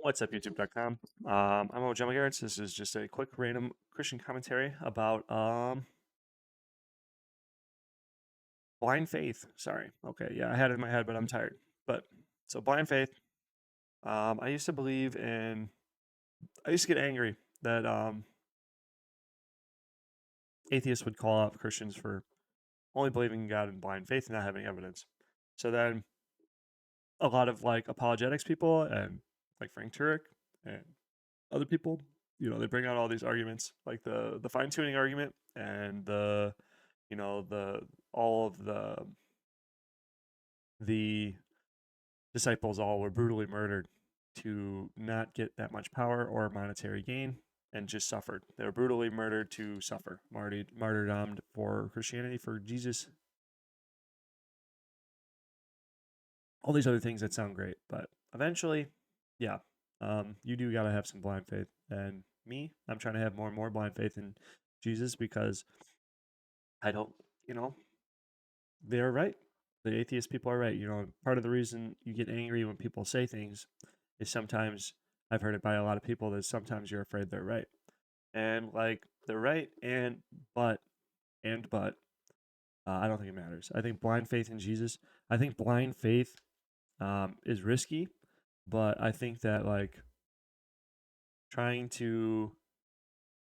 What's up, YouTube.com? I'm Ojo Garrett. This is just a quick random Christian commentary about blind faith. Sorry. Okay, yeah, I had it in my head, but I'm tired. But so blind faith. I used to believe in. I used to get angry that atheists would call out Christians for only believing in God in blind faith and not having evidence. So then a lot of like apologetics people and like Frank Turek and other people, they bring out all these arguments, like the fine tuning argument and the all of the disciples all were brutally murdered to not get that much power or monetary gain and just suffered. They were brutally murdered to suffer, martyrdomed for Christianity, for Jesus. All these other things that sound great, but eventually, yeah, you do got to have some blind faith. And me, I'm trying to have more and more blind faith in Jesus because I don't, you know, they're right. The atheist people are right. Part of the reason you get angry when people say things is sometimes I've heard it by a lot of people that sometimes you're afraid they're right. And like they're right but I don't think it matters. I think blind faith in Jesus, I think blind faith is risky, but I think that like trying to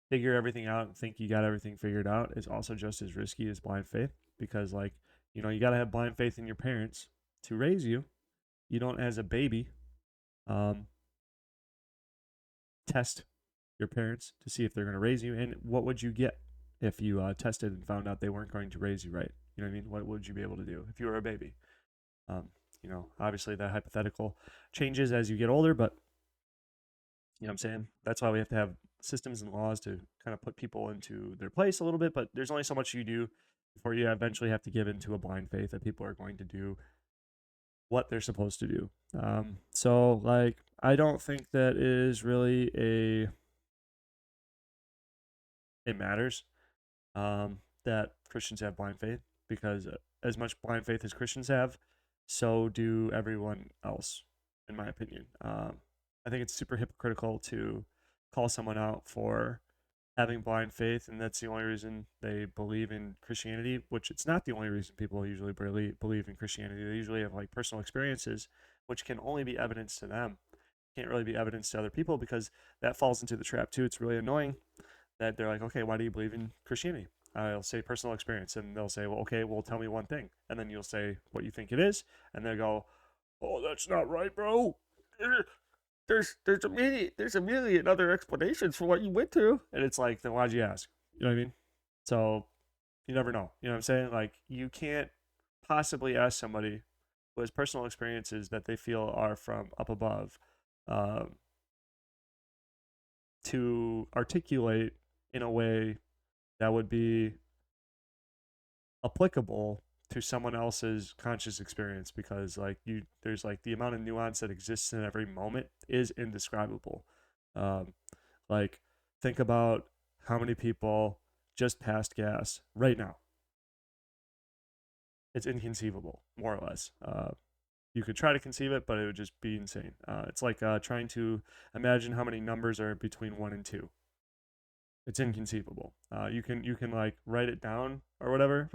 figure everything out and think you got everything figured out is also just as risky as blind faith because like, you got to have blind faith in your parents to raise you. You don't as a baby um, test your parents to see if they're going to raise you, and what would you get if you tested and found out they weren't going to raise you right? You know what I mean? What would you be able to do if you were a baby? Obviously that hypothetical changes as you get older, but you know what I'm saying? That's why we have to have systems and laws to kind of put people into their place a little bit, but there's only so much you do before you eventually have to give into a blind faith that people are going to do what they're supposed to do. So like I don't think that is really it matters that Christians have blind faith because as much blind faith as Christians have, so do everyone else, in my opinion. I think it's super hypocritical to call someone out for having blind faith and that's the only reason they believe in Christianity, which it's not the only reason people usually believe in Christianity. They usually have like personal experiences, which can only be evidence to them. Can't really be evidence to other people because that falls into the trap too. It's really annoying that they're like, okay, why do you believe in Christianity? I'll say personal experience, and they'll say, well, okay, well, tell me one thing, and then you'll say what you think it is, and they'll go, oh, that's not right, bro. There's a million other explanations for what you went through, and it's like, then why'd you ask? You know what I mean? So you never know. You know what I'm saying? Like you can't possibly ask somebody who has personal experiences that they feel are from up above um, to articulate in a way that would be applicable to someone else's conscious experience because like there's like the amount of nuance that exists in every moment is indescribable. um like think about how many people just passed gas right now. It's inconceivable, more or less. You could try to conceive it, but it would just be insane. It's like trying to imagine how many numbers are between 1 and 2. It's inconceivable. You can like write it down or whatever.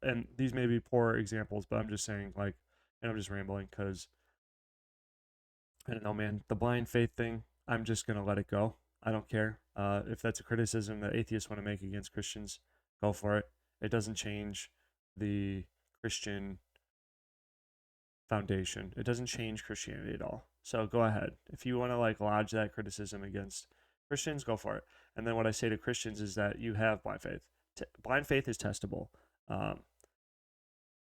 And these may be poor examples, but I'm just saying like, and I'm just rambling because I don't know, man. The blind faith thing, I'm just gonna let it go. I don't care. If that's a criticism that atheists want to make against Christians, go for it. It doesn't change the Christian foundation. It doesn't change Christianity at all. So go ahead. If you want to like lodge that criticism against Christians, go for it. And then what I say to Christians is that you have blind faith. Blind faith is testable. Um,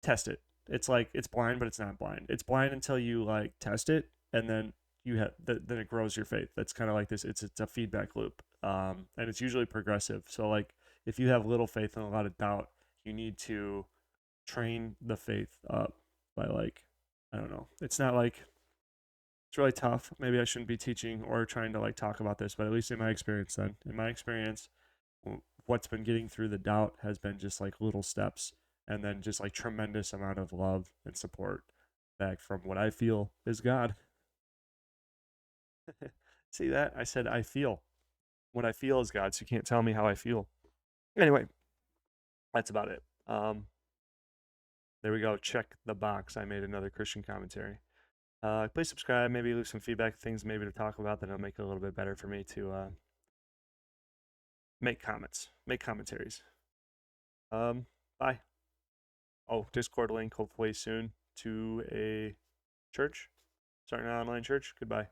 Test it. It's like it's blind, but it's not blind. It's blind until you like test it, and then then it grows your faith. That's kind of like this. It's a feedback loop, and it's usually progressive. So like if you have little faith and a lot of doubt, you need to train the faith up by like I don't know. It's not like it's really tough. Maybe I shouldn't be teaching or trying to like talk about this, but at least in my experience, what's been getting through the doubt has been just like little steps and then just like tremendous amount of love and support back from what I feel is God. See that? I said I feel. What I feel is God, so you can't tell me how I feel. Anyway, that's about it. There we go. Check the box. I made another Christian commentary. Please subscribe. Maybe leave some feedback, things maybe to talk about that'll make it a little bit better for me to make comments, make commentaries. Bye. Oh, Discord link hopefully soon to a church, starting an online church. Goodbye.